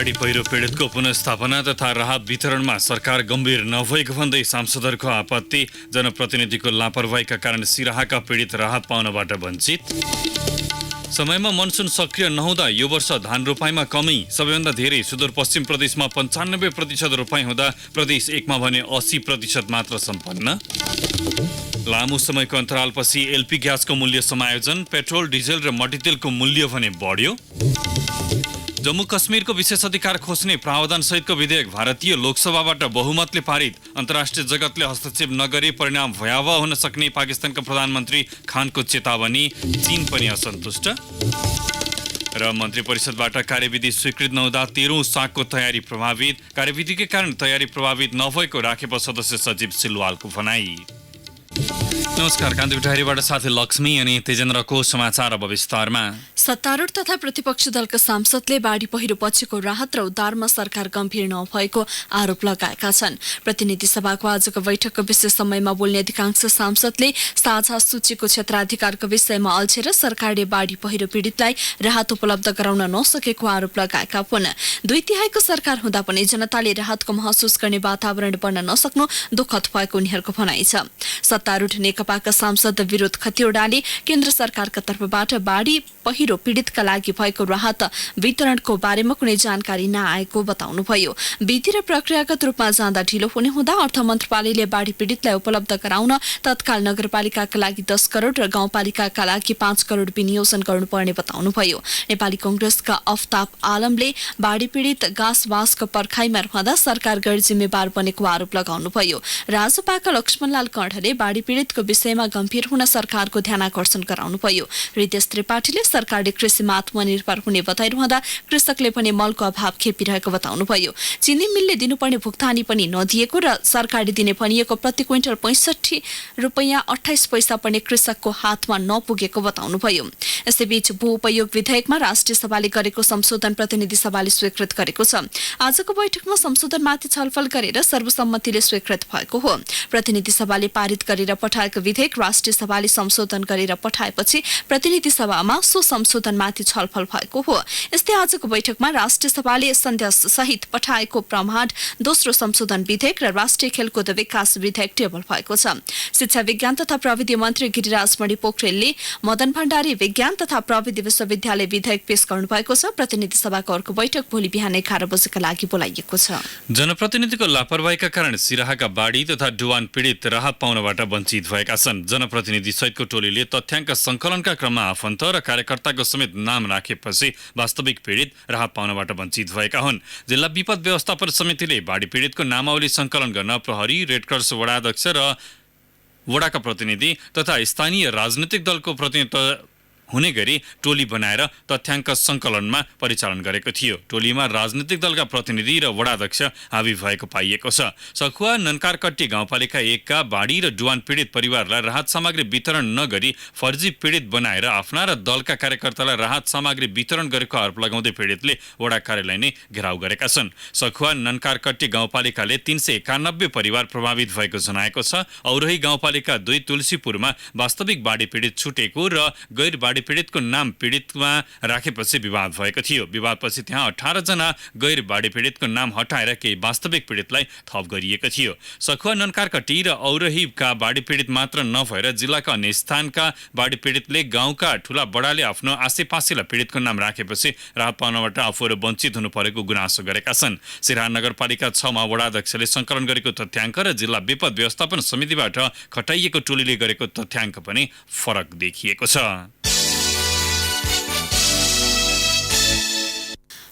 बाढी पहिरो पीडितको पुनर्स्थापना तथा राहत वितरणमा सरकार गम्भीर नभएको भन्दै सांसदहरूको आपत्ति। जनप्रतिनिधिको लापरवाहीका कारण सिराहाका पीडित राहत पाउनबाट वञ्चित। समयमा मनसुन सक्रिय नहुँदा यो वर्ष धान रोपाइँमा कमी। सबैभन्दा धेरै सुदूरपश्चिम प्रदेशमा 95% रोपाइँ हुँदा प्रदेश 1मा भने 80% मात्र सम्पन्न। लामो समयको अन्तरालपछि एलपी ग्यासको मूल्य समायोजन। पेट्रोल, डिजेल र मट्टीतेलको मूल्य भने बढ्यो। जम्मू कश्मीरको विशेष अधिकार खोज्ने प्रावधान सहितको विधेयक भारतीय लोकसभाबाट बहुमतले पारित। अन्तर्राष्ट्रिय जगतले हस्तक्षेप नगरे परिणाम भयावह हुन सक्ने पाकिस्तानका प्रधानमन्त्री खानको चेतावनी। चीन पनि असन्तुष्ट। र मन्त्री परिषदबाट कार्यविधि स्वीकृत नहुँदा 13औं सागको तयारी प्रभावित। कार्यविधिकै कारण तयारी प्रभावित नभएको राखेप सदस्य सचिव सिलवालको भनाई। नमस्कार, कान्ति टाढीबाट साथै लक्ष्मी अनि तेजेन्द्रको समाचार अब विस्तारमा। सत्तारूढ तथा प्रतिपक्षी दलका सांसदले बाढी पहिरो पछिको राहत र उद्धारमा सरकार गम्भीर नभएको आरोप लगाएका छन्। प्रतिनिधि सभाको आजको बैठकको विशेष समयमा बोल्ने अधिकांश सांसदले साझा सूचीको क्षेत्राधिकारको विषयमा अल्झेर सरकारले बाढी पहिरो पीडितलाई राहत उपलब्ध गराउन नसकेको आरोप लगाएका हुन्। 2/3 सरकार हुँदा पनि जनताले राहतको महसुस गर्ने वातावरण बन्न नसक्नु दुःखद भएको उनीहरूको भनाइ छ। सत्तारूढ नेकपाका सांसद विरोध खतिवड़ाले केन्द्र सरकारका तर्फबाट बाढी पहिरो पीडितका लागि भएको राहत वितरणको बारेमा कुनै जानकारी नआएको बताउनुभयो। विधि र प्रक्रियागत रूपमा जाँदा ढिलो हुने हुँदा अर्थ मन्त्रालयले बाढी पीडितलाई उपलब्ध गराउन तत्काल नगरपालिकाका लागि 10 करोड र गाउँपालिकाका लागि 5 करोड विनियोजन गर्नुपर्ने बताउनुभयो। नेपाली कांग्रेसका अफ्ताब आलमले बाढी पीडित गाँसबासको पर्खाइमा रहँदा सरकार गैर जिम्मेवार बनेको आरोप लगाउनुभयो। राजपाका लक्ष्मणलाल कण्ठले बाढी पीडितको विषयमा गम्भीर हुन सरकारको ध्यानाकर्षण गराउनुभयो। रितेश त्रिपाठीले सरकारले कृषिमा आत्मनिर्भर हुने बताइरहँदा कृषकले पनि मलको अभाव खेपिरहेको बताउनुभयो। चिनी मिलले दिनुपर्ने भुक्तानी पनि नदिएको र सरकारले दिने भनिएको प्रति क्विन्टल 65 रुपैयाँ 28 पैसा पर्ने कृषकको हातमा नपुगेको बताउनुभयो। यसैबीच भू उपयोग विधेयकमा राष्ट्रिय सभाले गरेको संशोधन प्रतिनिधि सभाले स्वीकृत गरेको छ। आजको बैठकमा संशोधनमाथि छलफल गरेर सर्वसम्मतिले स्वीकृत भएको हो। प्रतिनिधि सभाले पारित गरेर पठाएको विधेयक राष्ट्रिय सभाले संशोधन गरेर पठाएपछि प्रतिनिधि सभामा सो संशोधनमाथि छलफल भएको हो। यस्तै आजको बैठकमा राष्ट्रिय सभाले सन्देश सहित पठाएको प्रमाण दोस्रो संशोधन विधेयक र राष्ट्रिय खेलकुद विकास विधेयक टेबल भएको छ। शिक्षा विज्ञान तथा प्रविधि मन्त्री गिरिराज मणि पोखरेलले मदन भण्डारी विज्ञान तथा प्रविधि विश्वविद्यालय विधेयक पेश गर्नुभएको छ। प्रतिनिधि सभाको अर्को बैठक भोलि बिहान 11 बजेका लागि बोलाइएको छ। जनप्रतिनिधिको लापरवाहीका कारण सिराहाका बाढी तथा डुवान पीडित राहत पाउनबाट वञ्चित भएका छन्। जनप्रतिनिधि सहितको टोलीले तथ्याङ्क संकलनका क्रममा आफन्त र कार्यकर्ताको समेत नाम राखेपछि वास्तविक पीडित राहत पाउनबाट वञ्चित भएका हुन्। जिल्ला विपद व्यवस्थापन समितिले बाढी पीडितको नामावली संकलन गर्न प्रहरी, रेडक्रस वडाध्यक्ष र वडाका प्रतिनिधि तथा स्थानीय राजनैतिक दलको प्रतिनिधित्व हुने गरी टोली बनाएर तथ्याङ्क संकलनमा परिचालन गरेको थियो। टोलीमा राजनैतिक दलका प्रतिनिधि र वडाध्यक्ष हावी भएको पाइएको छ। सखुवा ननकारकट्टी गाउँपालिका 1 का बाढी र डुवान पीडित परिवारलाई राहत सामग्री वितरण नगरी फर्जी पीडित बनाएर आफ्ना र दलका कार्यकर्तालाई राहत सामग्री वितरण गरेको आरोप लगाउँदै पीडितले वडा कार्यालय नै घेराउ गरेका छन्। सखुवा ननकारकट्टी गाउँपालिकाले 391 परिवार प्रभावित भएको जनाएको छ। औरही गाउँपालिका 2 तुलसीपुरमा वास्तविक बाढी पीडित छुटेको र गैर बाढी पीडितको नाम पीडितमा राखेपछि विवाद भएको थियो। विवादपछि त्यहाँ 18 जना गैर बाढी पीडितको नाम हटाएर केही वास्तविक पीडितलाई थप गरिएको थियो। सखुवा ननकारकट्टी र औरहीका बाढी पीडित मात्र नभएर जिल्लाका अन्य स्थानका बाढी पीडितले गाउँका ठूला बडाले आफ्नो आसेपासेलाई पीडितको नाम राखेपछि राहत पाउनबाट आफूहरू वञ्चित हुनु परेको गुनासो गरेका छन्। सिराहा नगरपालिका 6 मा वडाध्यक्षले संकलन गरेको तथ्याङ्क र जिल्ला विपद व्यवस्थापन समितिबाट खटाइएको टोलीले गरेको तथ्याङ्क पनि फरक देखिएको छ।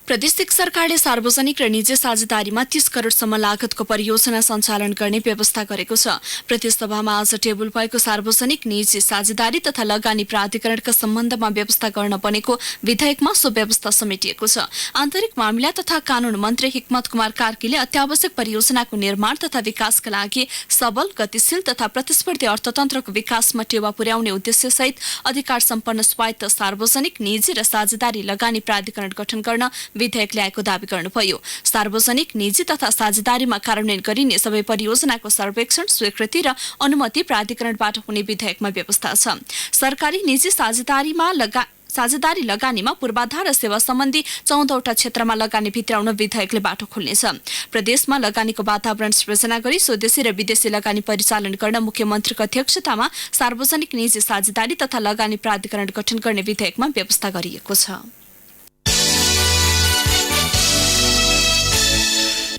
प्रदेश सरकारले सार्वजनिक र निजी साझेदारीमा 30 करोडसम्म लागतको परियोजना सञ्चालन गर्ने व्यवस्था गरेको छ। प्रदेश सभामा आज टेबल भएको सार्वजनिक निजी साझेदारी तथा लगानी प्राधिकरणका सम्बन्धमा व्यवस्था गर्न बनेको विधेयकमा सो व्यवस्था समेटिएको छ। आन्तरिक मामिला तथा कानून मन्त्री हिक्मत कुमार कार्कीले अत्यावश्यक परियोजनाको निर्माण तथा विकासका लागि सबल, गतिशील तथा प्रतिस्पर्धी अर्थतन्त्रको विकासमा टेवा पुर्याउने उद्देश्यसहित अधिकार सम्पन्न स्वायत्त सार्वजनिक, निजी र साझेदारी लगानी प्राधिकरण गठन गर्न विधेयक ल्याएको दावी गर्नुभयो। सार्वजनिक, निजी तथा साझेदारीमा कार्यान्वयन गरिने सबै परियोजनाको सर्वेक्षण, स्वीकृति र अनुमति प्राधिकरणबाट हुने विधेयकमा व्यवस्था छ। सरकारी निजी साझेदारीमा साझेदारी लगानीमा पूर्वाधार र सेवा सम्बन्धी 14वटा क्षेत्रमा लगानी भित्राउन विधेयकले बाटो खोल्नेछ। प्रदेशमा लगानीको वातावरण सृजना गरी स्वदेशी र विदेशी लगानी परिचालन गर्न मुख्यमन्त्रीको अध्यक्षतामा सार्वजनिक निजी साझेदारी तथा लगानी प्राधिकरण गठन गर्ने विधेयकमा व्यवस्था गरिएको छ।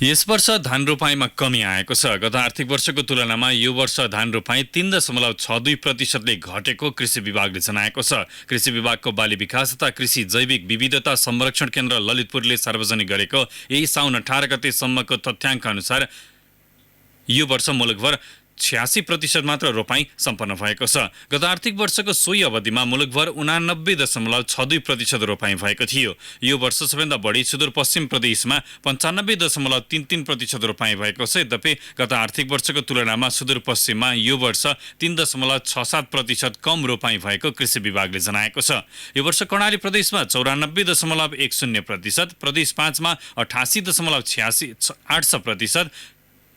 यस वर्ष धान रोपाईमा कमी आएको छ। गत आर्थिक वर्षको तुलनामा यो वर्ष धान रोपाई 3.62%ले घटेको कृषि विभागले जनाएको छ। कृषि विभागको बाली विकास तथा कृषि जैविक विविधता संरक्षण केन्द्र ललितपुरले सार्वजनिक गरेको यही साउन 18 गतेसम्मको तथ्याङ्क अनुसार यो वर्ष मुलुकभर 86% मात्र रोपाई सम्पन्न भएको छ। गत आर्थिक वर्षको सोही अवधिमा मुलुकभर 89.62% रोपाई भएको थियो। यो वर्ष सबैभन्दा बढी सुदूरपश्चिम प्रदेशमा 95.33% रोपाई भएको छ। यद्यपि गत आर्थिक वर्षको तुलनामा सुदूरपश्चिममा यो वर्ष 3.67% कम रोपाई भएको कृषि विभागले जनाएको छ। यो वर्ष कर्णाली प्रदेशमा 94.10%, प्रदेश 5 मा 88.86%,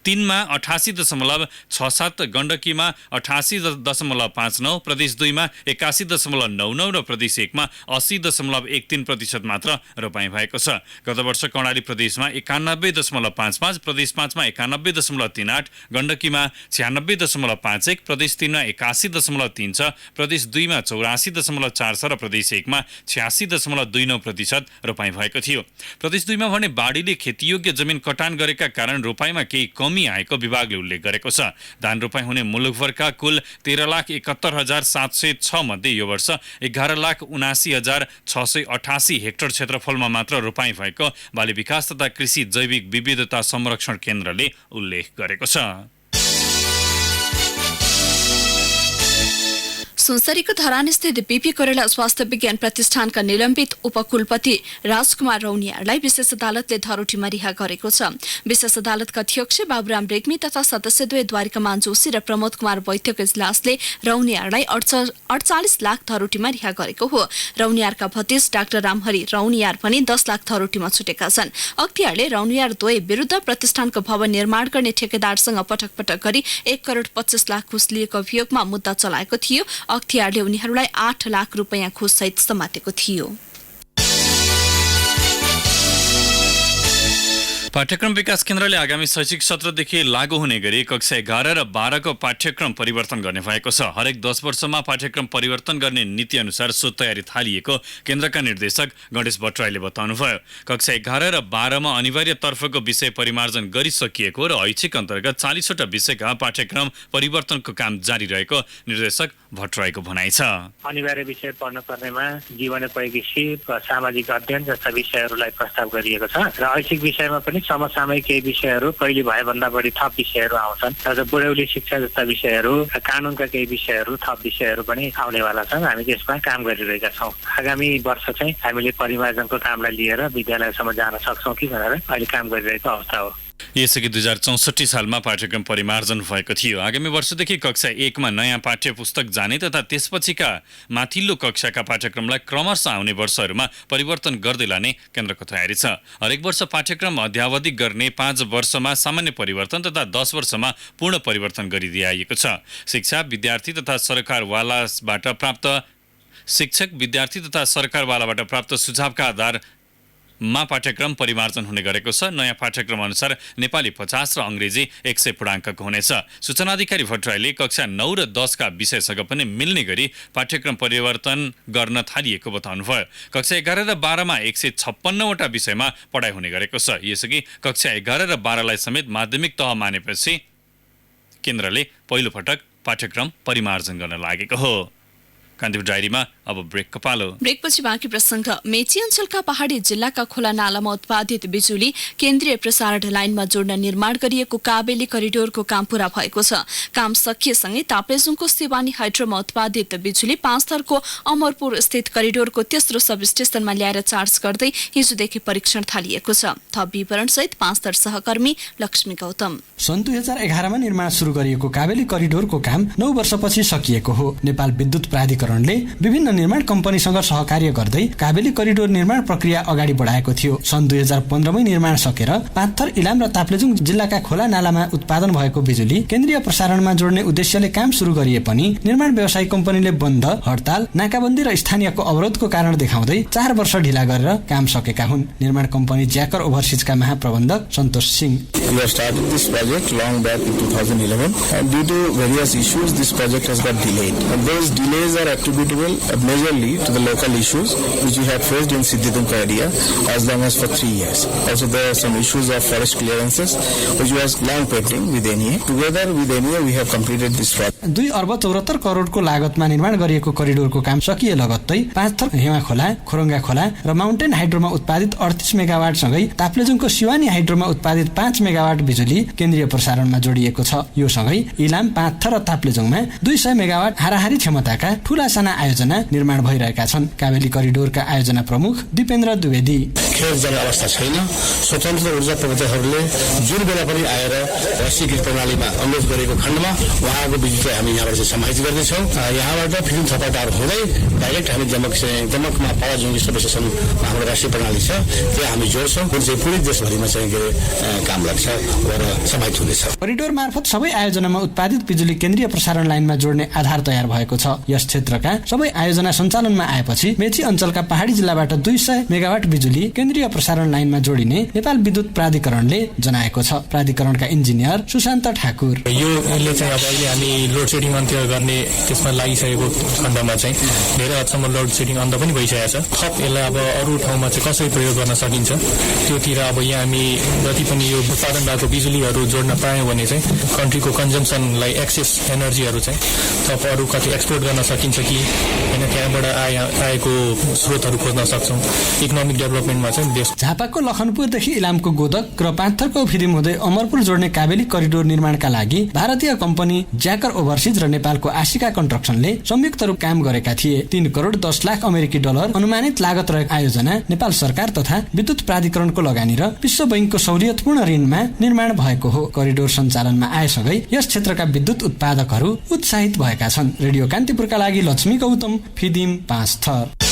3 मा 88.67, गण्डकीमा 88.59, प्रदेश 2 मा 81.99 र प्रदेश 1 मा 80.13% मात्र रोपाई भएको छ। गत वर्ष कर्णाली प्रदेशमा 91.55, प्रदेश 5 मा 91.38, गण्डकीमा 96.51, प्रदेश 3 मा 81.36, प्रदेश 2 मा 84.46 र प्रदेश 1 मा 86.29% रोपाई भएको थियो। प्रदेश 2 मा भने बाढीले खेतीयोग्य जमिन कटान गरेका कारण रोपाईमा केही कमी आएको विभागले उल्लेख गरेको छ। धान रोपाई हुने मुलुकभरका कुल 13,71,706 मध्ये यो वर्ष 11,79,688 हेक्टर क्षेत्रफलमा मात्र रोपाई भएको बाली विकास तथा कृषि जैविक विविधता संरक्षण केन्द्रले उल्लेख गरेको छ। सुनसरीको धरानस्थित बीपी कोइराला स्वास्थ्य विज्ञान प्रतिष्ठानका निलम्बित उपकुलपति राजकुमार रौनियारलाई विशेष अदालतले धरोटीमा रिहा गरेको छ। विशेष अदालतका अध्यक्ष बाबुराम रेग्मी तथा सदस्यद्वय द्वारिकामान जोशी र प्रमोद कुमार वैद्यको इजलासले रौनियारलाई 48 लाख धरोटीमा रिहा गरेको हो। रौनियारका भतिज डाक्टर रामहरि रौनियार पनि 10 लाख धरोटीमा छुटेका छन्। अख्तियारले रौनियार द्वय विरुद्ध प्रतिष्ठानको भवन निर्माण गर्ने ठेकेदारसँग पटक पटक गरी 1,25,00,000 घुस लिएको अभियोगमा मुद्दा चलाएको थियो। अख्तियारले उनीहरूलाई 8 लाख रुपैयाँ घुससहित समातेको थियो। पाठ्यक्रम विकास केन्द्रले आगामी शैक्षिक सत्रदेखि लागू हुने गरी कक्षा 11 र 12 को पाठ्यक्रम परिवर्तन गर्ने भएको छ। हरेक 10 वर्षमा पाठ्यक्रम परिवर्तन गर्ने नीति अनुसार सो तयारी थालिएको केन्द्रका निर्देशक गणेश भट्टराईले बताउनुभयो। कक्षा 11 र 12 मा अनिवार्य तर्फको विषय परिमार्जन गरिसकिएको र ऐच्छिक अन्तर्गत 40वटा विषयका पाठ्यक्रम परिवर्तनको काम जारी रहेको निर्देशक भट्टराईको भनाइ छ। अनिवार्य विषय पढ्न पर्नेमा जीवनोपयोगी सिप, सामाजिक अध्ययन जस्ता विषयहरूलाई प्रस्ताव गरिएको छ र ऐच्छिक विषयमा पनि समसामयिक केही विषयहरू पहिले भएभन्दा बढी थप विषयहरू आउँछन् र बुढौली शिक्षा जस्ता विषयहरू, कानुनका केही विषयहरू, थप विषयहरू पनि आउनेवाला छन्। हामी त्यसमा काम गरिरहेका छौँ। आगामी वर्ष चाहिँ हामीले परिमार्जनको कामलाई लिएर विद्यालयसम्म जान सक्छौँ कि भनेर अहिले काम गरिरहेको अवस्था हो। यसअघि 2064 सालमा पाठ्यक्रम परिमार्जन भएको थियो। आगामी वर्षदेखि कक्षा 1 मा नयाँ पाठ्य पुस्तक जाने तथा त्यसपछिका माथिल्लो कक्षाका पाठ्यक्रमलाई क्रमशः आउने वर्षहरूमा परिवर्तन गर्दै लाने केन्द्रको तयारी छ। हरेक वर्ष पाठ्यक्रम अध्यावधि गर्ने 5 वर्षमा सामान्य परिवर्तन तथा 10 वर्षमा पूर्ण परिवर्तन गरिदिएको छ। शिक्षक विद्यार्थी तथा सरकारवालाबाट प्राप्त सुझावका आधार मा पाठ्यक्रम परिमार्जन हुने गरेको छ। नयाँ पाठ्यक्रम अनुसार नेपाली 50 र अंग्रेजी 100 पूर्णाङ्कको हुनेछ। सूचना अधिकारी भट्टराईले कक्षा 9 र 10 का विषयसँग पनि मिल्ने गरी पाठ्यक्रम परिवर्तन गर्न थालिएको बताउनुभयो। कक्षा 11 र 12 मा 156वटा विषयमा पढाइ हुने गरेको छ। यसअघि कक्षा 11 र 12 लाई समेत माध्यमिक तह मानेपछि केन्द्रले पहिलो पटक पाठ्यक्रम परिमार्जन गर्न लागेको हो। कान्तिपुर डायरीमा अब ब्रेकको पालो। ब्रेकपछि बाँकी प्रसङ्ग। मेची अञ्चलका पहाडी जिल्लाका खोला नालामा उत्पादित बिजुली केन्द्रीय प्रसारण लाइनमा जोड्न निर्माण गरिएको काबेली करिडोरको काम पूरा भएको छ। काम सकिएसँगै ताप्लेजुङको सिवानी हाइड्रोमा उत्पादित बिजुली 5 थरको अमरपुर स्थित करिडोरको तेस्रो सब स्टेसनमा ल्याएर चार्ज गर्दै हिजोदेखि परीक्षण थालिएको छ। थप विवरण सहित 5 थर सहकर्मी लक्ष्मी गौतम। सन् 2011 मा निर्माण सुरु गरिएको काबेली करिडोरको काम 9 वर्षपछि सकिएको हो। नेपाल विद्युत प्राधिकरण प्राधिकरणले विभिन्न निर्माण कम्पनीसँग सहकार्य गर्दै काबेली करिडोर निर्माण प्रक्रिया अगाडि बढाएको थियो। सन् 2015 मै निर्माण सकेर पाँचथर, इलाम र ताप्लेजुङ जिल्लाका खोला नालामा उत्पादन भएको बिजुली केन्द्रीय प्रसारणमा जोड्ने उद्देश्यले काम सुरु गरिए पनि निर्माण व्यवसायी कम्पनीले बन्द, हडताल, नाकाबन्दी र स्थानीयको अवरोधको कारण देखाउँदै 4 वर्ष ढिला गरेर काम सकेका हुन्। निर्माण कम्पनी ज्याकर ओभरसिजका महाप्रबन्धक Santosh Singh, We have started this project long back in 2011, and due to various issues, this project has got delayed. And those delays are attributable majorly to the local issues which we had faced in Siddhidunka area as long as for 3 years. Also, there are some issues of forest clearances which was long pending with NEA. Together with NEA, we have completed this project. 2 अर्ब 74 करोडको लागतमा निर्माण गरिएको करिडोरको काम सकिए लगत्तै पाँचथर, हेमा खोला, खोरङ्गा खोला र माउन्टेन हाइड्रोमा उत्पादित 38 मेगावाट सँगै ताप्लेजुङको शिवानी हाइड्रोमा उत्पादित 5 मेगावाट बिजुली केन्द्रीय प्रसारणमा जोडिएको छ। यो सँगै इलाम, पाँचथर र ताप्लेजुङमा 200 मेगावाट हाराहारी क्षमताका ठूला साना आयोजना निर्माण भइरहेका छन्। काबेली करिडोरका आयोजना प्रमुख दिपेन्द्र द्विवेदी, खेत जाने अवस्था छैन। स्वतन्त्र ऊर्जा प्रवर्तकहरूले जुन बेला पनि आएर राष्ट्रिय प्रणालीमा अनुरोध गरेको खण्डमा उहाँको बिजुली हामी यहाँबाट चाहिँ समाहित गर्दैछौँ। यहाँबाट फिल्म थपाटार हुँदै डाइरेक्ट हामी दमकमा पावाजुङ सब स्टेसन हाम्रो राष्ट्रिय प्रणाली छ, त्यो हामी जोड्छौँ, जुन चाहिँ पुरै देशभरिमा चाहिँ काम लाग्छ र समाहित हुनेछ। करिडोर मार्फत सबै आयोजनामा उत्पादित बिजुली केन्द्रीय प्रसारण लाइनमा जोड्ने आधार तयार भएको छ। यस क्षेत्रका सबै आयोजना सञ्चालनमा आएपछि मेची अञ्चलका पहाडी जिल्लाबाट 200 मेगावाट बिजुली केन्द्रीय प्रसारण लाइनमा जोडिने नेपाल विद्युत प्राधिकरणले जनाएको छ। प्राधिकरणका इन्जिनियर सुशान्त ठाकुर, यसले चाहिँ अब अहिले हामी लोड सेडिङ अन्त्य गर्ने त्यसमा लागिसकेको खण्डमा चाहिँ धेरै हदसम्म लोड सेडिङ अन्त पनि भइसकेको छ। थप यसलाई अब अरू ठाउँमा चाहिँ कसरी प्रयोग गर्न सकिन्छ त्योतिर अब यहाँ हामी जति पनि यो उत्पादन भएको बिजुलीहरू जोड्न पायौँ भने चाहिँ कन्ट्रीको कन्जम्सनलाई एक्सेस एनर्जीहरू चाहिँ थप अरू कति एक्सपोर्ट गर्न सकिन्छ कि होइन, त्यहाँबाट आएको स्रोतहरू खोज्न सक्छौँ। इकोनोमिक डेभलपमेन्टमा चाहिँ देश। झापाको लखनपुरदेखि इलामको गोदक र पाँचथरको फिरिम हुँदै अमरपुर जोड्ने काबेली करिडोर निर्माणका लागि भारतीय कम्पनी ज्याकर ओभरसिज र नेपालको आशिका कन्स्ट्रक्सनले संयुक्त रूप काम गरेका थिए। 3 करोड 10 लाख अमेरिकी डलर अनुमानित लागत रहेको आयोजना नेपाल सरकार तथा विद्युत प्राधिकरणको लगानी र विश्व बैंकको सहुलियतपूर्ण ऋणमा निर्माण भएको हो। करिडोर सञ्चालनमा आएसँगै यस क्षेत्रका विद्युत उत्पादकहरू उत्साहित भएका छन्। रेडियो कान्तिपुरका लागि लक्ष्मी गौतम, फिदिम, पाँचथर।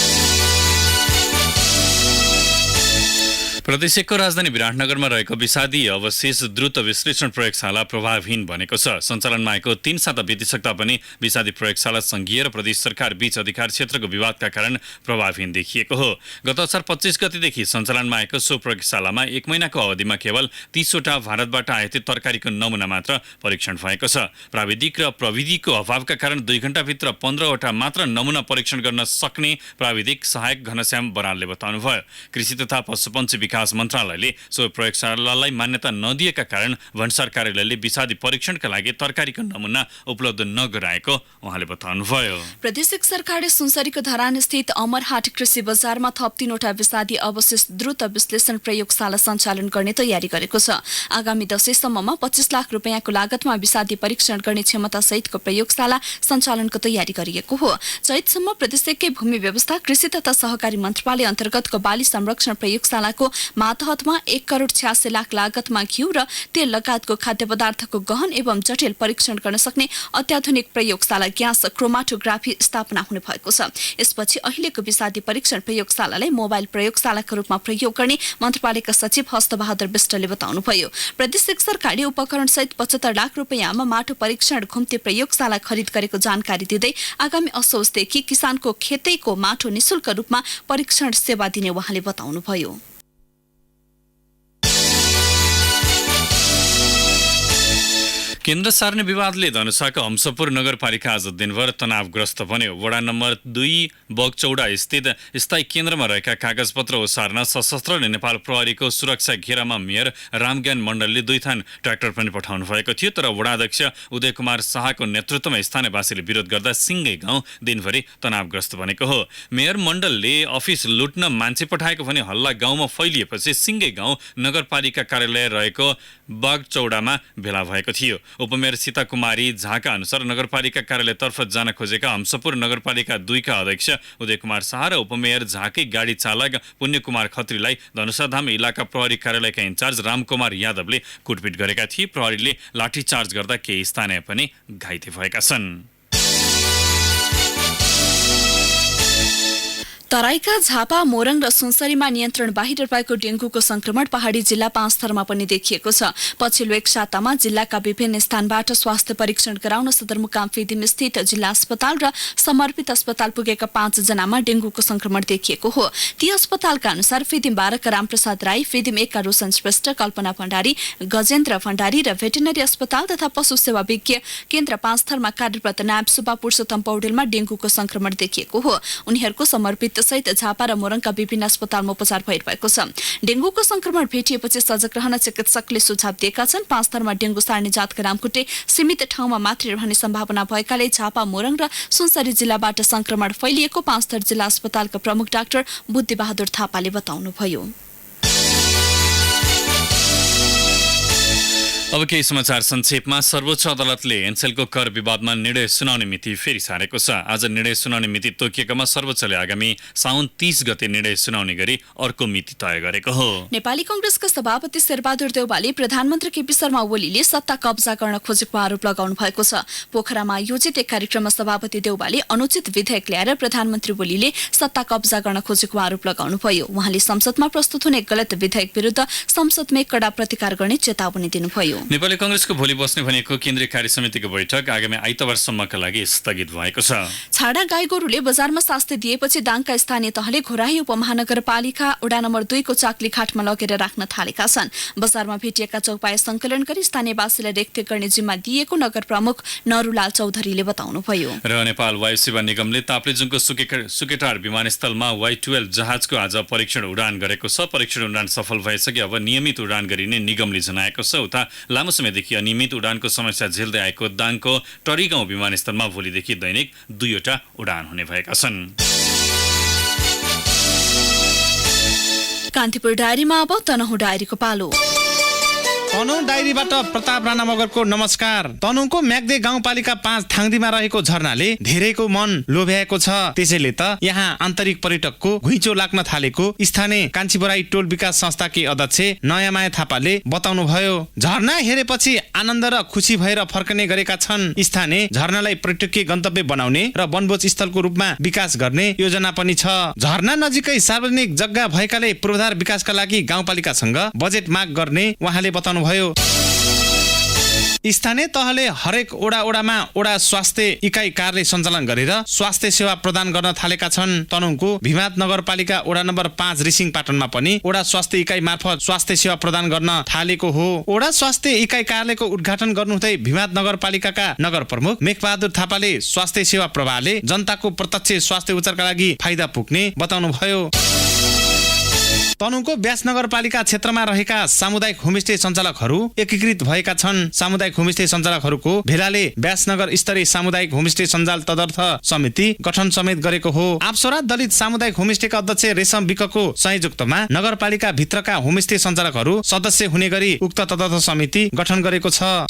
प्रदेश 1 को राजधानी विराटनगरमा रहेको विषादी अवशेष द्रुत विश्लेषण प्रयोगशाला प्रभावहीन बनेको छ। सञ्चालनमा आएको 3 साता बितिसक्दा पनि विषादी प्रयोगशाला संघीय र प्रदेश सरकार बीच अधिकार क्षेत्रको विवादका कारण प्रभावहीन देखिएको हो। गत असार 25 गतेदेखि सञ्चालनमा आएको सो प्रयोगशालामा 1 महिनाको अवधिमा केवल 30 वटा भारतबाट आयातित तरकारीको नमुना मात्र परीक्षण भएको छ। प्राविधिक र प्रविधिको अभावका कारण 2 घण्टाभित्र 15 वटा मात्र नमुना परीक्षण गर्न सक्ने प्राविधिक सहायक घनश्याम बरालले बताउनुभयो। कृषि तथा पशुपन्छी विकास मन्त्रालयले सो प्रयोगशालालाई मान्यता नदिएका कारण भन्सार कार्यालयले विषादी परीक्षणका लागि तरकारीको नमुना उपलब्ध नगराएको उहाँले बताउनुभयो। प्रदेश सरकारले सुनसरीको धरान स्थित अमरहाट कृषि बजारमा थप 3 वटा विषादी अवशेष द्रुत विश्लेषण प्रयोगशाला सञ्चालन गर्ने तयारी गरेको छ। आगामी दशैंसम्ममा 25 लाख रुपैयाँको लागतमा विषादी परीक्षण गर्ने क्षमता सहितको प्रयोगशाला सञ्चालनको तयारी गरिएको हो। चैतसम्म प्रदेशकै भूमि व्यवस्था, कृषि तथा सहकारी मन्त्रालय अन्तर्गतको बाली संरक्षण प्रयोगशालाको मातहतमा 1 करोड 86 लाख लागतमा घिउ र तेल लगायतको खाद्य पदार्थको गहन एवं जटिल परीक्षण गर्न सक्ने अत्याधुनिक प्रयोगशाला ग्यास क्रोमाटोग्राफी स्थापना हुने भएको छ। यसपछि अहिलेको विषादी परीक्षण प्रयोगशालालाई मोबाइल प्रयोगशालाका रूपमा प्रयोग गर्ने मन्त्रालयका सचिव हस्तबहादुर विष्टले बताउनुभयो। प्रदेश सरकारले उपकरण सहित 75 लाख रुपैयाँमा माटो परीक्षण घुम्ती प्रयोगशाला खरिद गरेको जानकारी दिँदै आगामी असोजदेखि किसानको खेतैको माटो निशुल्क रूपमा परीक्षण सेवा दिने उहाँले बताउनुभयो। केन्द्र सार्ने विवादले धनुषाको हम्सपुर नगरपालिका आज दिनभर तनावग्रस्त बन्यो। वडा नम्बर 2 बगचौडा स्थित स्थायी केन्द्रमा रहेका कागजपत्र ओसार्न सशस्त्र नेपाल प्रहरीको सुरक्षा घेरामा मेयर रामज्ञान मण्डलले 2 थान ट्र्याक्टर पनि पठाउनु भएको थियो। तर वडा अध्यक्ष उदय कुमार शाहको नेतृत्वमा स्थानीयवासीले विरोध गर्दा सिङ्गै गाउँ दिनभरि तनावग्रस्त बनेको हो। मेयर मण्डलले अफिस लुट्न मान्छे पठाएको भने हल्ला गाउँमा फैलिएपछि सिङ्गै गाउँ नगरपालिका कार्यालय रहेको बागचौडामा भेला भएको थियो। उपमेयर सीता कुमारी झाका अनुसार नगरपालिका कार्यालयतर्फ जान खोजेका हम्सपुर नगरपालिका 2 का अध्यक्ष उदय कुमार शाह र उपमेयर झाकै गाडी चालक पुण्य कुमार खत्रीलाई धनुषाधाम इलाका प्रहरी कार्यालयका इन्चार्ज रामकुमार यादवले कुटपिट गरेका थिए। प्रहरीले लाठीचार्ज गर्दा केही स्थानीय पनि घाइते भएका छन्। तराईका झापा मोरङ र सुनसरीमा नियन्त्रण बाहिर भएको डेंगूको संक्रमण पहाड़ी जिल्ला 5 थरमा पनि देखिएको छ। पछिल्लो एक सातामा जिल्लाका विभिन्न स्थानबाट स्वास्थ्य परीक्षण गराउन सदरमुकाम फेदिम स्थित जिल्ला अस्पताल र समर्पित अस्पताल पुगेका 5 जनामा डेंगूको संक्रमण देखिएको हो। ती अस्पतालका अनुसार फेदिम 12 का रामप्रसाद राई, फेदिम 1 का रोशन श्रेष्ठ, कल्पना भण्डारी, गजेन्द्र भण्डारी र भेटेनरी अस्पताल तथा पशु सेवा विज्ञ केन्द्र 5 थरमा कार्यरत नायब सुब्बा पुरुषोत्तम पौडेलमा डेंगूको संक्रमण देखिएको हो। उनीहरूको समर्पित सहित झापा र मोरङका विभिन्न अस्पतालमा उपचार भइरहेको छ। डेंगूको संक्रमण भेटिएपछि सजग रहन चिकित्सकले सुझाव दिएका छन्। 5 थरमा डेंगू सार्ने जातका रामखुट्टे सीमित ठाउँमा मात्रै रहने सम्भावना भएकाले झापा मोरङ र सुनसरी जिल्लाबाट संक्रमण फैलिएको 5 थर जिल्ला अस्पतालका प्रमुख डाक्टर बुद्धिबहादुर थापाले बताउनुभयो। अब केही समाचार संक्षेपमा। सर्वोच्च अदालतले एनसेलको कर विवादमा निर्णय सुनाउने मिति फेरि सारेको छ। आज निर्णय सुनाउने मिति तोकिएकोमा सर्वोच्चले आगामी साउन 30 गते निर्णय सुनाउने गरी अर्को मिति तय गरेको हो। नेपाली कांग्रेसका सभापति शेरबहादुर देउवाले प्रधानमन्त्री केपी शर्मा ओलीले सत्ता कब्जा गर्न खोजेको आरोप लगाउनु भएको छ। पोखरामा आयोजित एक कार्यक्रममा सभापति देउवाले अनुचित विधेयक ल्याएर प्रधानमन्त्री ओलीले सत्ता कब्जा गर्न खोजेको आरोप लगाउनुभयो। उहाँले संसदमा प्रस्तुत हुने गलत विधेयक विरुद्ध संसदमै कडा प्रतिकार गर्ने चेतावनी दिनुभयो। नेपाली कांग्रेसको भोलि बस्ने भनेको केन्द्रीय कार्य समितिको बैठक आगामी आइतबारसम्मका लागि स्थगित भएको छ। छाडा गाई गोरुले बजारमा शास्ति दिएपछि दाङका स्थानीय तहले घोराही उपमहानगरपालिका वडा नम्बर 2 को चाक्ली खाटमा लगेर राख्न थालेका छन्। बजारमा भेटिएका चौपाया संकलन गरी स्थानीयवासीलाई रेखदेख गर्ने जिम्मा दिएको नगर प्रमुख नरुलाल चौधरीले बताउनुभयो। र नेपाल वायु सेवा निगमले ताप्लेजुङको सुकेटार विमानस्थलमा Y12 जहाजको आज परीक्षण उडान गरेको छ। परीक्षण उडान सफल भएसके अब नियमित उडान गरिने निगमले जनाएको छ। उता लामो समयदेखि अनियमित उडानको समस्या झेल्दै आएको दाङको टरीगाउँ विमानस्थलमा भोलिदेखि दैनिक 2वटा उडान हुने भएका छन्। कान्तिपुर डायरीमा अब तनहुँ डायरीको पालो। तनहुँ डायरीबाट प्रताप राणा मगरको नमस्कार। तनहुँको म्याग्दे गाउँपालिका 5 थाङदीमा रहेको झरनाले धेरैको मन लोभ्याएको छ। त्यसैले त यहाँ आन्तरिक पर्यटकको घुइँचो लाग्न थालेको स्थानीय कान्छीबराई टोल विकास संस्थाकी अध्यक्ष नयामाया थापाले बताउनु भयो। झरना हेरेपछि आनन्द र खुसी भएर फर्कने गरेका छन्। स्थानीय झरनालाई पर्यटकीय गन्तव्य बनाउने र वनभोज स्थलको रूपमा विकास गर्ने योजना पनि छ। झरना नजिकै सार्वजनिक जग्गा भएकाले पूर्वाधार विकासका लागि गाउँपालिकासँग बजेट माग गर्ने उहाँले बताउनु भयो। स्थानीय तहले हरेक ओडामा ओडा स्वास्थ्य इकाइ कार्यालय सञ्चालन गरेर स्वास्थ्य सेवा प्रदान गर्न थालेका छन्। तनहुँको भीमात नगरपालिका ओडा नम्बर 5 रिसिङ पाटनमा पनि ओडा स्वास्थ्य इकाइ मार्फत स्वास्थ्य सेवा प्रदान गर्न थालेको हो। ओडा स्वास्थ्य इकाइ कार्यालयको उद्घाटन गर्नुहुँदै भीमात नगरपालिकाका नगर प्रमुख मेघबहादुर थापाले स्वास्थ्य सेवा प्रवाहले जनताको प्रत्यक्ष स्वास्थ्य उपचारका लागि फाइदा पुग्ने बताउनु भयो। तनहुँको व्यास नगरपालिका क्षेत्रमा रहेका सामुदायिक होमस्टे सञ्चालकहरू एकीकृत भएका छन्। सामुदायिक होमस्टे सञ्चालकहरूको भेलाले व्यासनगर स्तरीय सामुदायिक होमस्टे सञ्जाल तदर्थ समिति गठन समेत गरेको हो। आप्सरा दलित सामुदायिक होमस्टेका अध्यक्ष रेशम विकको संयोजकत्वमा नगरपालिका भित्रका होमस्टे सञ्चालकहरू सदस्य हुने गरी उक्त तदर्थ समिति गठन गरेको छ।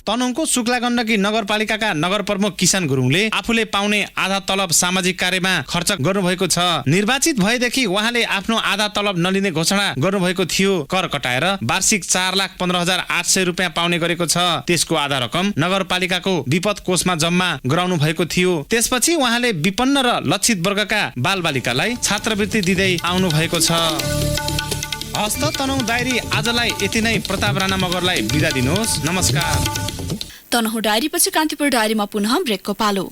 तनहुँको शुक्ला गण्डकी नगरपालिकाका नगर प्रमुख किसान गुरुङले आफूले पाउने आधा तलब सामाजिक कार्यमा खर्च गर्नुभएको छ। निर्वाचित भएदेखि उहाँले आफ्नो आधा तलब नलिने घोषणा गर्नुभएको थियो। कर कटाएर वार्षिक 4,15,800 रुपियाँ पाउने गरेको छ। त्यसको आधा रकम नगरपालिकाको विपद कोषमा जम्मा गराउनु भएको थियो। त्यसपछि उहाँले विपन्न र लक्षित वर्गका बालबालिकालाई छात्रवृत्ति दिँदै आउनु भएको छ। हस्त तनहुँ डायरी आजलाई यति नै। प्रताप राणा मगरलाई बिदा दिनुहोस्। नमस्कार। तनहुँ डायरीपछि कान्तिपुर डायरीमा पुनः ब्रेकको पालो।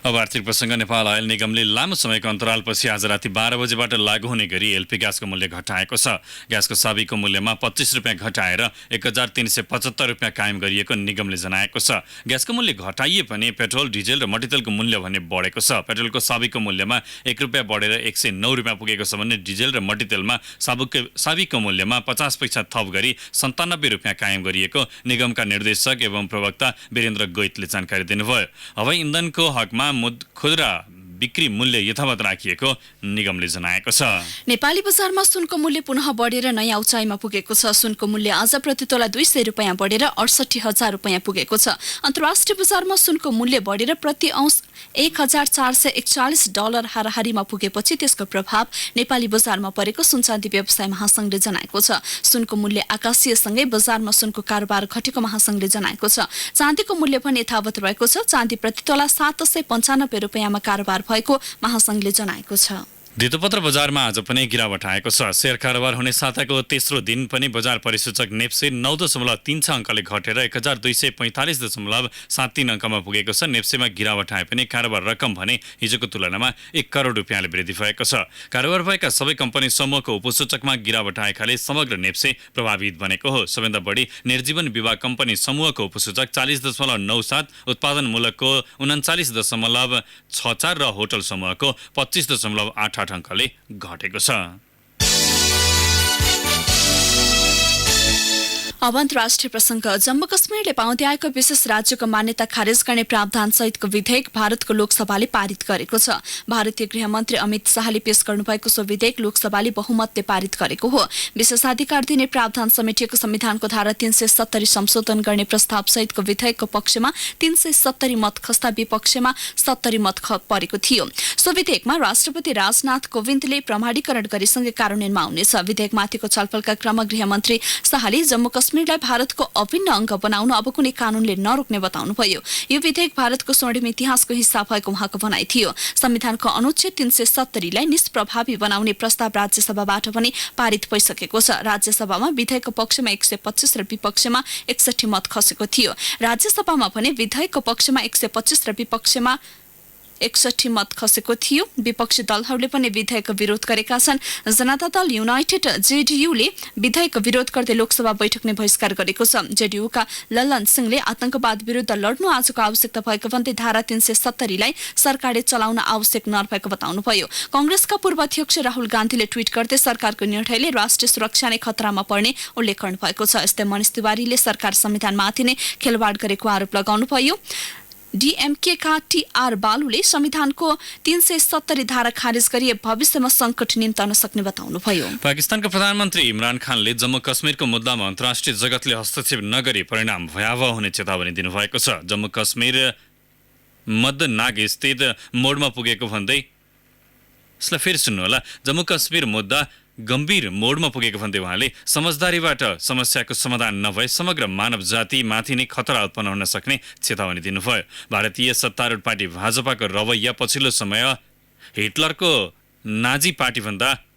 अब आर्थिक प्रसङ्ग। नेपाल अयल निगमले लामो समयको अन्तरालपछि आज राति 12 बजेबाट लागू हुने गरी एलपी ग्यासको मूल्य घटाएको छ। ग्यासको साविको मूल्यमा 25 रुपियाँ घटाएर 1375 रुपियाँ कायम गरिएको निगमले जनाएको छ। ग्यासको मूल्य घटाइए पनि पेट्रोल, डिजेल र मट्टितेलको मूल्य भने बढेको छ। पेट्रोलको साविको मूल्यमा 1 रुपियाँ बढेर 109 रुपियाँ पुगेको छ भने डिजेल र मट्टितेलमा साविको मूल्यमा 50 पैसा थप गरी 97 रुपियाँ कायम गरिएको निगमका निर्देशक एवं प्रवक्ता वीरेन्द्र गोइतले जानकारी दिनुभयो। हवाई इन्धनको हकमा खुद्रा बिक्री मूल्य यथावत राखिएको निगमले जनाएको छ। नेपाली बजारमा सुनको मूल्य पुनः बढेर नयाँ उचाइमा पुगेको छ। सुनको मूल्य आज प्रति तोला 200 रुपियाँ बढेर 68,000 रुपियाँ पुगेको छ। अन्तर्राष्ट्रिय बजारमा सुनको मूल्य बढेर प्रति औंस $1,441 हाराहारीमा पुगेपछि त्यसको प्रभाव नेपाली बजारमा परेको सुनचाँदी व्यवसाय महासंघले जनाएको छ। सुनको मूल्य आकाशीयसँगै बजारमा सुनको कारोबार घटेको महासंघले जनाएको छ। चाँदीको मूल्य पनि यथावत रहेको छ। चाँदी प्रति तोला ₹795 कारोबार भएको महासंघले जनाएको छ। धितोपत्र बजारमा आज पनि गिरावट आएको छ। शेयर कारोबार हुने साताको तेस्रो दिन पनि बजार परिसूचक नेप्से 9.36 अङ्कले घटेर 1245.73 अङ्कमा पुगेको छ। नेप्सेमा गिरावट आए पनि कारोबार रकम भने हिजोको तुलनामा 1 करोड रुपियाँले वृद्धि भएको छ। कारोबार भएका सबै कम्पनी समूहको उपसूचकमा गिरावट आएकाले समग्र नेप्से प्रभावित बनेको हो। सबैभन्दा बढी निर्जीवन विभाग कम्पनी समूहको उपसूचक 40.97, उत्पादन मूलकको 39.64 र होटल समूहको 25.88 अङ्कले घटेको छ। अब अन्तर्राष्ट्रिय प्रसङ्ग। जम्मू कश्मीरले पाउँदै आएको विशेष राज्यको मान्यता खारेज गर्ने प्रावधान सहितको विधेयक भारतको लोकसभाले पारित गरेको छ। भारतीय गृहमन्त्री अमित शाहले पेश गर्नुभएको सो विधेयक लोकसभाले बहुमतले पारित गरेको हो। विशेषाधिकार दिने प्रावधान समेटिएको संविधानको धारा 370 संशोधन गर्ने प्रस्ताव सहितको विधेयकको पक्षमा 370 मत खस्दा विपक्षमा 70 मत परेको थियो। सो विधेयकमा राष्ट्रपति राजनाथ कोविन्दले प्रमाणीकरण गरेसँगै कार्यान्वयनमा आउनेछ। विधेयकमाथिको छलफलका क्रममा गृहमन्त्री शाहले जम्मू कश्मीरलाई भारतको अभिन्न अंग बनाउन अब कुनै कानूनले नरोक्ने बताउनुभयो। यो विधेयक भारतको स्वर्णिम इतिहासको हिस्सा भएको उहाँको भनाइ थियो। संविधानको अनुच्छेद 370 लाई निष्प्रभावी बनाउने प्रस्ताव राज्यसभाबाट पनि पारित भइसकेको छ। राज्यसभामा विधेयकको पक्षमा 125 र विपक्षमा 61 मत खसेको थियो। राज्यसभामा भने विधेयकको पक्षमा 125 र विपक्षमा 61 मत खसेको थियो। विपक्षी दलहरूले पनि विधेयकको विरोध गरेका छन्। जनता दल युनाइटेड जेडीयूले विधेयकको विरोध गर्दै लोकसभा बैठक नै बहिष्कार गरेको छ। जेडीयूका ललन सिंहले आतंकवाद विरुद्ध लड्नु आजको आवश्यकता भएको भन्दै धारा 370 लाई सरकारले चलाउन आवश्यक नरहेको बताउनुभयो। कांग्रेसका पूर्व अध्यक्ष राहुल गान्धीले ट्वीट गर्दै सरकारको निर्णयले राष्ट्रिय सुरक्षा नै खतरामा पर्ने उल्लेख गर्नुभएको छ। यस्तै मनिष तिवारीले सरकार संविधानमाथि नै खेलवाड गरेको आरोप लगाउनुभयो। डीएमके का टीआर बालुले संविधानको 370 धारा खारेज गरी भविष्यमा संकट निम्ताउन सक्ने बताउनुभयो। पाकिस्तानका प्रधानमन्त्री इमरान खानले जम्मू कश्मीरको मुद्दामा अन्तर्राष्ट्रिय जगतले हस्तक्षेप नगरी परिणाम भयावह हुने चेतावनी दिनुभएको छ। जम्मू कश्मीर मदनाग स्थित मोडमा पुगेको भन्दै यसलाई फेरि सुन्नु होला। जम्मू कश्मीर मुद्दा गम्भीर मोडमा पुगेको भन्दै उहाँले समझदारीबाट समस्याको समाधान नभए समग्र मानव जाति माथि नै खतरा उत्पन्न हुन सक्ने चेतावनी दिनुभयो। भारतीय सत्तारूढ पार्टी भाजपाको रवैया पछिल्लो समय हिटलरको नाजी पार्टीभन्दा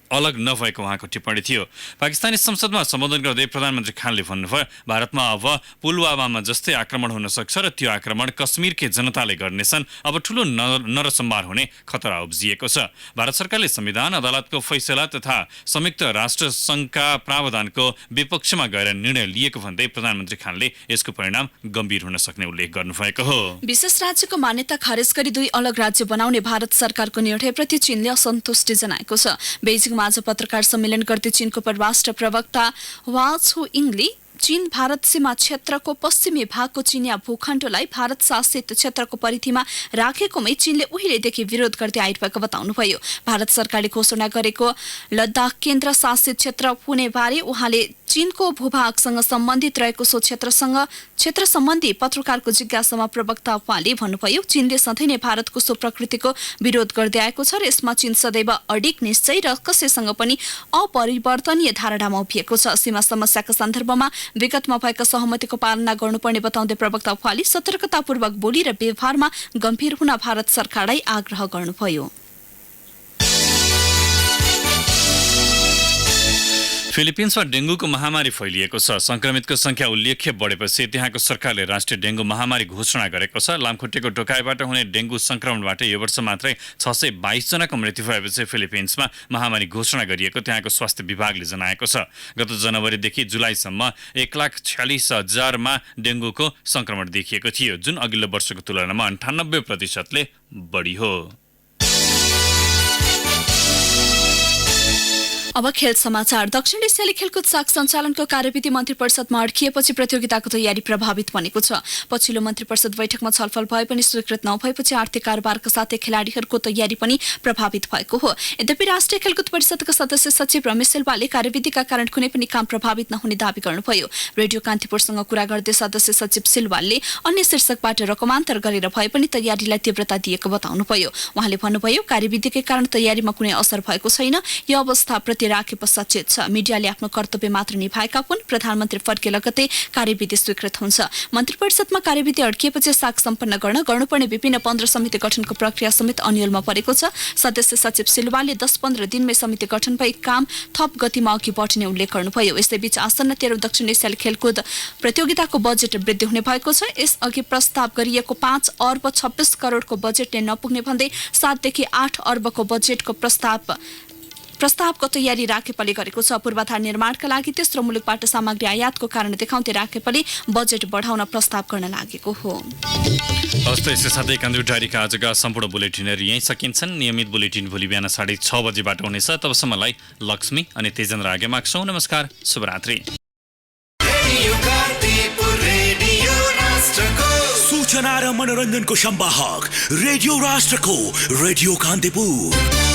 अलग नभएको उहाँको टिप्पणी थियो। पाकिस्तानी संसदमा सम्बोधन गर्दै प्रधानमन्त्री खानले भन्नुभयो, भारतमा अब पुलवामामा जस्तै आक्रमण हुन सक्छ र त्यो आक्रमण कश्मीरकै जनताले गर्नेछन्। अब ठूलो नरसंहार हुने खतरा उब्जिएको छ। भारत सरकारले संविधान, अदालतको फैसला तथा संयुक्त राष्ट्र संघका प्रावधानको विपक्षमा गएर निर्णय लिएको भन्दै प्रधानमन्त्री खानले यसको परिणाम गम्भीर हुन सक्ने उल्लेख गर्नुभएको हो। विशेष राज्यको मान्यता खारेज गरी 2 अलग राज्य बनाउने भारत सरकारको निर्णयप्रति चीनले असन्तुष्टि जनाएको छ। बेजिङ आज पत्रकार सम्मेलन गर्दै चीनको परराष्ट्र प्रवक्ता वा छुइङले चीन भारत सीमा क्षेत्रको पश्चिमी भागको चीनिया भूखण्डलाई भारत शासित क्षेत्रको परिधिमा राखेकोमै चीनले उहिलेदेखि विरोध गर्दै आइरहेको बताउनुभयो। भारत सरकारले घोषणा गरेको लद्दाख केन्द्र शासित क्षेत्र हुने बारे उहाँले चीनको भूभागसँग सम्बन्धित रहेको सो क्षेत्र सम्बन्धी पत्रकारको जिज्ञासामा प्रवक्ता वाले भन्नुभयो, चीनले सधैँ नै भारतको सो प्रकृतिको विरोध गर्दै आएको छ र यसमा चीन सदैव अडिग निश्चय र कसैसँग पनि अपरिवर्तनीय धारणामा उभिएको छ। सीमा समस्याका सन्दर्भमा विगतमा भएका सहमतिको पालना गर्नुपर्ने बताउँदै प्रवक्ता वाले सतर्कतापूर्वक बोली र व्यवहारमा गम्भीर हुन भारत सरकारलाई आग्रह गर्नुभयो। फिलिपिन्समा डेंगूको महामारी फैलिएको छ। संक्रमितको संख्या उल्लेख्य बढेपछि त्यहाँको सरकारले राष्ट्रिय डेंगू महामारी घोषणा गरेको छ। लामखुट्टेको टोकाइबाट हुने डेंगू संक्रमणबाट यो वर्ष मात्रै 622 जनाको मृत्यु भएपछि फिलिपिन्समा महामारी घोषणा गरिएको त्यहाँको स्वास्थ्य विभागले जनाएको छ। गत जनवरीदेखि जुलाईसम्म 1,46,000मा डेंगूको संक्रमण देखिएको थियो, जुन अघिल्लो वर्षको तुलनामा 98% बढी हो। अब खेल समाचार। दक्षिण एसियाली खेलकुद शाख सञ्चालनको कार्यविधि मन्त्री परिषदमा अड्किएपछि प्रतियोगिताको तयारी प्रभावित बनेको छ। पछिल्लो मन्त्री परिषद बैठकमा छलफल भए पनि स्वीकृत नभएपछि आर्थिक कारोबारका साथै खेलाडीहरूको तयारी पनि प्रभावित भएको हो। यद्यपि राष्ट्रिय खेलकुद परिषदका सदस्य सचिव रमेश सिल्वाले कार्यविधिका कारण कुनै पनि काम प्रभावित नहुने दावी गर्नुभयो। रेडियो कान्तिपुरसँग कुरा गर्दै सदस्य सचिव सिल्वालले अन्य शीर्षकबाट रकमान्तर गरेर भए पनि तयारीलाई तीव्रता दिएको बताउनुभयो। उहाँले भन्नुभयो, कार्यविधिकै कारण तयारीमा कुनै असर भएको छैन। यो अवस्थाप्रति राखे पश्चात सचेत छ। मिडियाले आफ्नो कर्तव्य मात्र निभाएका हुन्। प्रधानमन्त्री फर्के लगतै कार्यविधि स्वीकृत हुन्छ। मन्त्री परिषदमा कार्यविधि अड्किएपछि साग सम्पन्न गर्नुपर्ने विभिन्न 15 समिति गठनको प्रक्रिया समेत अन्यलमा परेको छ। सदस्य सचिव सिल्वाले 10-15 दिनमै समिति गठन भई काम थप गतिमा अघि बढ्ने उल्लेख गर्नुभयो। यसैबीच आसन्न 13 दक्षिण एसियाली खेलकुद प्रतियोगिताको बजेट वृद्धि हुने भएको छ। यसअघि प्रस्ताव गरिएको 5 अर्ब 26 करोडको बजेटले नपुग्ने भन्दै 7 देखि 8 अर्बको बजेटको प्रस्तावको तयारी राखेपले गरेको छ। पूर्वाधार निर्माणका लागि तेस्रो मुलुकबाट सामग्री आयातको कारण देखाउँदै राखेपले बजेट बढाउन प्रस्ताव गर्न लागेको हो। हस्त यसै साथै कान्ति डायरीका आजका सम्पूर्ण बुलेटिनहरू यहीँ सकिन्छन्। नियमित बुलेटिन भोलि बिहान 6:30 बजेबाट हुनेछ। तबसम्मलाई लक्ष्मी अनि तेजेन्द्र आगे माग्छौँ। नमस्कार, शुभरात्रि। सूचना र मनोरञ्जनको संवाहक रेडियो राष्ट्रको रेडियो कान्तिपुर।